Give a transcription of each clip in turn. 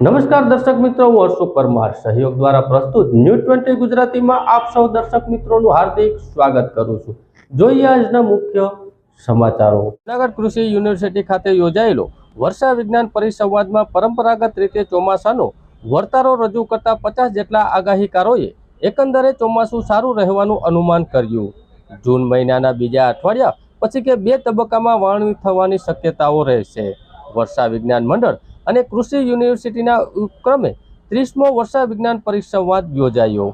નમસ્કાર દર્શક મિત્રો, હું અશોક પરમાર સહયોગ દ્વારા પ્રસ્તુત ન્યૂઝ 20 ગુજરાતીમાં આપ સૌ દર્શક મિત્રોનું હાર્દિક સ્વાગત કરું છું। જોઈએ આજના મુખ્ય સમાચારો। જૂનાગઢ કૃષિ યુનિવર્સિટી ખાતે યોજાયેલો વર્ષા વિજ્ઞાન પરિસંવાદમાં પરંપરાગત રીતે ચોમાસાનો વર્તારો રજૂ કરતા 50 જેટલા આગાહીકારોએ એકંદરે ચોમાસું સારું રહેવાનું અનુમાન કર્યું। જૂન મહિનાના બીજા અઠવાડિયા પછી કે 2 તબક્કામાં વાવણી થવાની શક્યતાઓ રહેશે। વર્ષા વિજ્ઞાન મંડળ અને કૃષિ યુનિવર્સિટીના ઉપક્રમે 30મો વર્ષા વિજ્ઞાન પરિસંવાદ યોજાયો।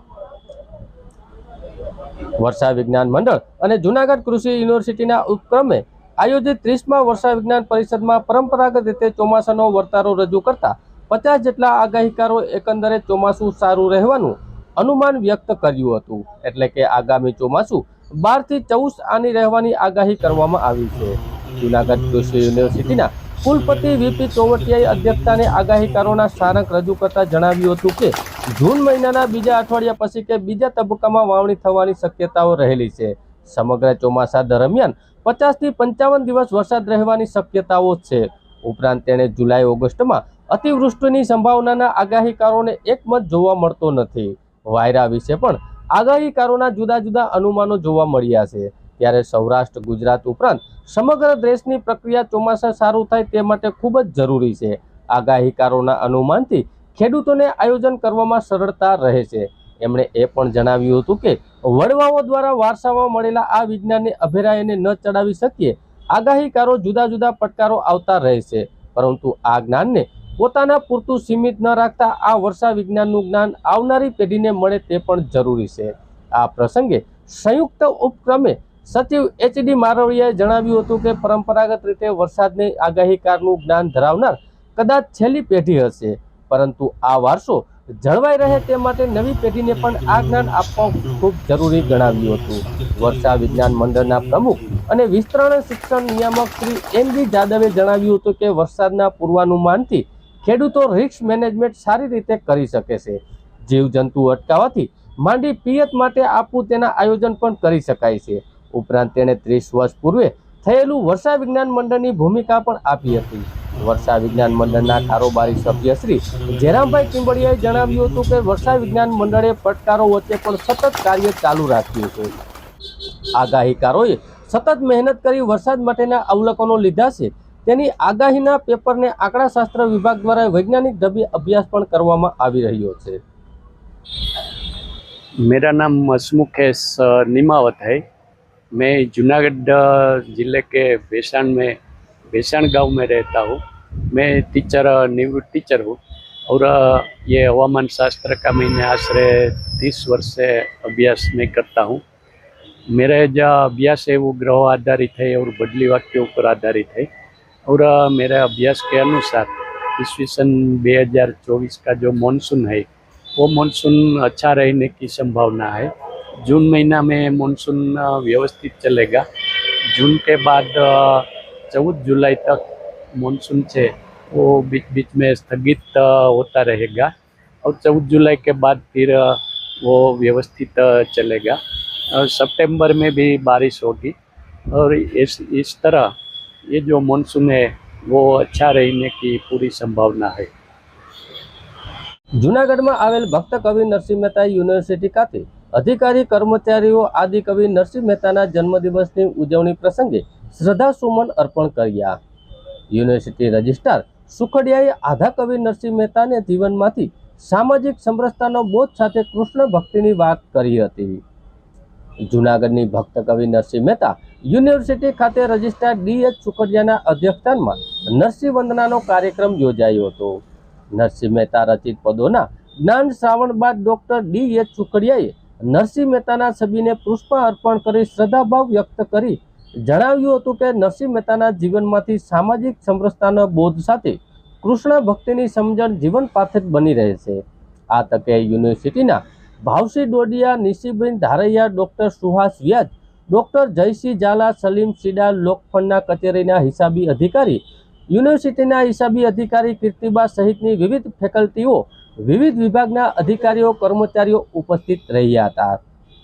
વર્ષા વિજ્ઞાન મંડળ અને જૂનાગઢ કૃષિ યુનિવર્સિટીના ઉપક્રમે આયોજિત 30મા વર્ષા વિજ્ઞાન પરિષદમાં પરંપરાગત રીતે ચોમાસાનો વર્તારો રજૂ કરતા 50 જેટલા આગાહીકારો એકંદરે ચોમાસું સારું રહેવાનું અનુમાન વ્યક્ત કર્યું હતું। એટલે કે આગામી ચોમાસું 12 થી 14 આની રહેવાની આગાહી કરવામાં આવી છે। જૂનાગઢ કૃષિ યુનિવર્સિટીના કુલપતિ વીપી ચોવટિયાએ અધ્યક્ષતાને આગાહીકારોના સારાંશ રજૂ કરતા જણાવ્યું હતું કે જૂન મહિનાના બીજા અઠવાડિયા પછી કે બીજા તબક્કામાં વાવણી થવાની શક્યતાઓ રહેલી છે। સમગ્ર ચોમાસા દરમિયાન 50 થી 55 દિવસ વરસાદ રહેવાની શક્યતાઓ છે। ઉપરાંત તેણે જુલાઈ ઓગસ્ટમાં અતિવૃષ્ટિની સંભાવનાના આગાહીકારોને એકમત જોવા મળતો નથી। વાયરા વિશે પણ આગાહીકારોના જુદા જુદા અનુમાનો જોવા મળ્યા છે। ત્યારે સૌરાષ્ટ્ર ગુજરાત ઉપરાંત સમગ્ર દેશની પ્રક્રિયા ચોમાસા સારું થાય તે માટે ખૂબ જ જરૂરી છે। આગાહીકારોના અનુમાનથી ખેડૂતોને આયોજન કરવામાં સરળતા રહે છે। એમણે એ પણ જણાવ્યું હતું કે વડવાઓ દ્વારા વારસામાં મળેલા આ વિજ્ઞાનને અભેરાયને ન ચડાવી શકીએ। આગાહીકારો જુદા જુદા પડકારો આવતા રહે છે, પરંતુ આ જ્ઞાનને પોતાના પૂરતું સીમિત ન રાખતા આ વર્ષા વિજ્ઞાનનું જ્ઞાન આવનારી પેઢીને મળે તે પણ જરૂરી છે। આ પ્રસંગે સંયુક્ત ઉપક્રમે સચિવ એચડી મારવડિયાએ જણાવ્યું હતું કે પરંપરાગત રીતે વરસાદની આગાહીકારનું જ્ઞાન ધરાવનાર કદાચ છેલ્લી પેઢી હશે, પરંતુ આ વારસો જળવાઈ રહે તે માટે નવી પેઢીને પણ આ જ્ઞાન આપવા ખૂબ જરૂરી ગણાવ્યું હતું। વર્ષા વિજ્ઞાન મંડળના પ્રમુખ અને વિસ્તરણ શિક્ષણ નિયામક શ્રી એનબી જાદવે જણાવ્યું હતું કે વરસાદના પૂર્વાનુમાનથી ખેડૂતો રિસ્ક મેનેજમેન્ટ સારી રીતે કરી શકે છે। જીવજંતુ અટકાવવાથી માંડી પિયત માટે આપવું તેના આયોજન પણ કરી શકાય છે। ઉપરાંત તેણે 30 વર્ષ પૂર્વે થયેલું વર્ષા વિજ્ઞાન મંડળની ભૂમિકા પણ આપી હતી। વર્ષા વિજ્ઞાન મંડળના કારોબારી સભ્ય શ્રી જેરામભાઈ કિંબડિયાએ જણાવ્યું હતું કે વર્ષા વિજ્ઞાન મંડળે પડકારો વચ્ચે પણ સતત કાર્ય ચાલુ રાખ્યું છે। આગાહીકારોએ સતત મહેનત કરી વરસાદ માટેના અવલોકનો લીધા છે। તેની આગાહીના પેપરને આંકડાશાસ્ત્ર વિભાગ દ્વારા વૈજ્ઞાનિક ઢબે અભ્યાસ પણ કરવામાં આવી રહ્યો છે। मेरा नाम हसमुख निमावत है। मैं जूनागढ़ ज़िले के बेसाण गांव में रहता हूँ। मैं निवृत्त टीचर हूँ और ये हवामान शास्त्र का मैंने आश्रय 30 वर्ष से अभ्यास में करता हूँ। मेरा जो अभ्यास है वो ग्रह आधारित है और बदलीवाक के ऊपर आधारित है। और मेरे अभ्यास के अनुसार ईस्वी सन 2024 का जो मानसून है वो मानसून अच्छा रहने की संभावना है। जून महीना में मानसून व्यवस्थित चलेगा। जून के बाद 14 जुलाई तक मानसून से वो बीच बीच में स्थगित होता रहेगा और 14 जुलाई के बाद फिर वो व्यवस्थित चलेगा। सितंबर में भी बारिश होगी और इस तरह ये जो मानसून है वो अच्छा रहने की पूरी संभावना है। જૂનાગઢમાં આવેલ ભક્ત કવિ નરસિંહ મહેતા યુનિવર્સિટી ખાતે અધિકારી કર્મચારીઓ આદિ કવિ નરસિંહ મહેતાના જન્મદિવસની ઉજવણી પ્રસંગે શ્રદ્ધાસુમન અર્પણ કર્યા। યુનિવર્સિટી રજિસ્ટ્રાર સુખડિયાએ આધા કવિ નરસિંહ મહેતાને જીવનમાંથી સામાજિક સમરસતાનો બોધ સાથે કૃષ્ણ ભક્તિની વાત કરી હતી। જૂનાગઢની ભક્ત કવિ નરસિંહ મહેતા યુનિવર્સિટી ખાતે રજિસ્ટ્રાર ડીએચ સુખડિયાના અધ્યક્ષસ્થાનમાં નરસિંહ વંદનાનો કાર્યક્રમ યોજાયો હતો। નરસિંહ મહેતા રચિત પદોના જ્ઞાન શ્રાવણ બાદ ડોક્ટર ડીએચ સુખડિયાએ નરસિંહ મહેતાના છબીને પુષ્પ અર્પણ કરી શ્રદ્ધાભાવ વ્યક્ત કરી જણાવ્યું હતું કે નરસિંહ મહેતાના જીવનમાંથી સામાજિક સમરસતાના બોધ સાથે કૃષ્ણ ભક્તિની સમજણ જીવન પાથક બની રહે છે। આ તકે યુનિવર્સિટીના ભાવસિંહ ડોડિયા, નિશિબેન ધારૈયા, ડોક્ટર સુહાસ વ્યાજ, ડોક્ટર જયસિંહ ઝાલા, સલીમ સીડા, લોકફંડના કચેરીના હિસાબી અધિકારી, યુનિવર્સિટીના હિસાબી અધિકારી કીર્તિબા સહિતની વિવિધ ફેકલ્ટીઓ, વિવિધ વિભાગના અધિકારીઓ, કર્મચારીઓ ઉપસ્થિત રહ્યા હતા।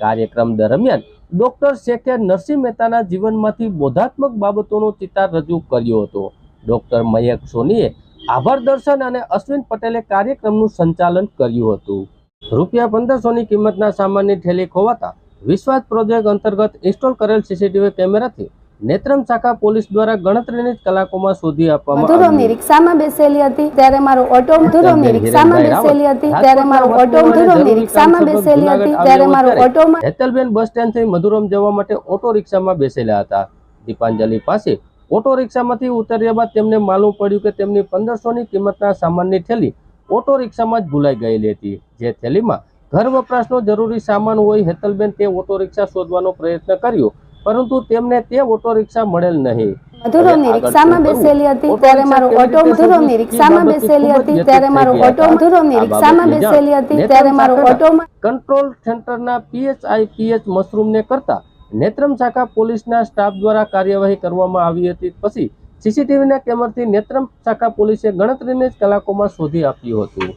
કાર્યક્રમ દરમિયાન ડોક્ટર શેખે નરસિંહ મહેતાના જીવનમાંથી બોધાત્મક બાબતોનો ચિતાર રજૂ કર્યો હતો। ડોક્ટર મયંક સોનીએ આભાર દર્શન અને અશ્વિન પટેલે કાર્યક્રમનું સંચાલન કર્યું હતું. રૂપિયા 1500ની કિંમતના સામાનની થેલી ખોવાતા વિશ્વાસ પ્રોજેક્ટ અંતર્ગત ઇન્સ્ટોલ કરેલ સીસીટીવી કેમેરાથી નેત્રમ શાખા પોલીસ દ્વારા ગણતરીની જ કલાકોમાં શોધી આપવામાં મધુરમની રિક્ષામાં બેસેલી હતી ત્યારે મારો ઓટો મધુરમની રિક્ષામાં બેસેલી હતી ત્યારે મારો ઓટો મધુરમની રિક્ષામાં બેસેલી હતી ત્યારે મારો ઓટોમાં હેતલબેન બસ સ્ટેન્ડથી મધુરમ જવા માટે ઓટો રિક્ષામાં બેસેલા હતા. દીપાંજલિ પાસે ઓટો રિક્ષામાંથી ઉતર્યા બાદ તેમને માલુમ પડ્યું કે તેમની 1500ની કિંમતના સામાનની થેલી ઓટો રિક્ષામાં જ ભૂલાઈ ગયેલી હતી. જે થેલીમાં ઘર વપરાશનો જરૂરી સામાન હોય. હેતલબેન તે ઓટો રિક્ષા શોધવાનો પ્રયત્ન કર્યો પરંતુ તેમને તે ઓટો રિક્ષા મળેલ નહીં. મધુરમની રિક્ષામાં બેસેલી હતી ત્યારે મારો ઓટો મધુરમની રિક્ષામાં બેસેલી હતી ત્યારે મારો ઓટો મધુરમની રિક્ષામાં બેસેલી હતી ત્યારે મારો ઓટોમાં કંટ્રોલ સેન્ટરના પીએસઆઈ પીએચ મશરૂમને કરતા નેત્રમ શાખા પોલીસના સ્ટાફ દ્વારા કાર્યવાહી કરવામાં આવી હતી. પછી સીસીટીવીના કેમેરાથી નેત્રમ શાખા પોલીસે ગણતરીની જ કલાકોમાં શોધી આપ્યું હતું.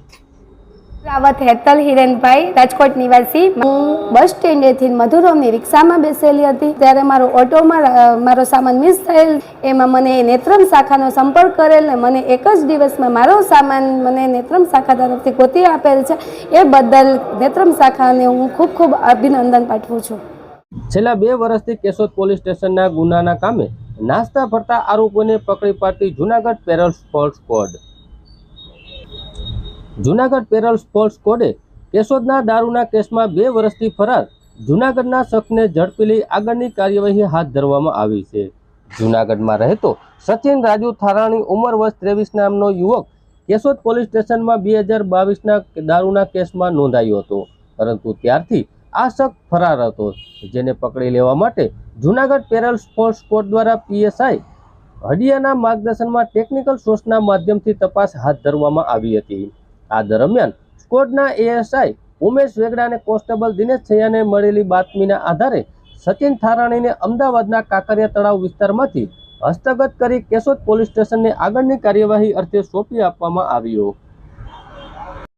રાવત હેતલ હિરેનભાઈ, રાજકોટ નિવાસી. હું બસ સ્ટેન્ડેથી મધુરમની રિક્ષામાં બેસેલી હતી ત્યારે મારો ઓટોમાં મારો સામાન મિસ થયેલ. એમાં મને નેત્રમ શાખાનો સંપર્ક કરેલ ને મને એક જ દિવસમાં મારો સામાન મને નેત્રમ શાખા તરફથી ગોતી આપેલ છે. એ બદલ નેત્રમ શાખાને હું ખૂબ ખૂબ અભિનંદન પાઠવું છું. છેલ્લા 2 વર્ષથી કેશોદ પોલીસ સ્ટેશનના ગુનાના કામે નાસ્તા ફરતા આરોપીઓને પકડી પાડતી Junagadh parole sports squad. Junagadh parole sports સ્ક્વોડે કેશોદના દારૂના કેસમાં 2 વર્ષથી ફરાર જૂનાગઢના શખ્સને ઝડપી લઈ આગળની કાર્યવાહી હાથ ધરવામાં આવી છે. જૂનાગઢમાં રહેતો સચિન રાજુ થારાણી ઉંમર વર્ષ 23 નામનો યુવક કેશોદ પોલીસ સ્ટેશનમાં 2022ના દારૂના કેસમાં નોંધાયો હતો, પરંતુ ત્યારથી આ શખ્સ ફરાર હતો, જેને પકડી લેવા માટે જૂનાગઢ પેરોલ સ્પોર્ટ્સ સ્ક્વોડ દ્વારા પીએસઆઈ હડિયાના માર્ગદર્શનમાં ટેકનિકલ સોર્સના માધ્યમથી તપાસ હાથ ધરવામાં આવી હતી. આ દરમિયાન સ્ક્વોડના એએસઆઈ ઉમેશ વેગડા અને કોન્સ્ટેબલ દિનેશ છૈયાને મળેલી બાતમીના આધારે સચિન થારાણીને અમદાવાદના કાંકરિયા તળાવ વિસ્તારમાંથી હસ્તગત કરી કેશોદ પોલીસ સ્ટેશનને આગળની કાર્યવાહી અર્થે સોંપી આપવામાં આવ્યો.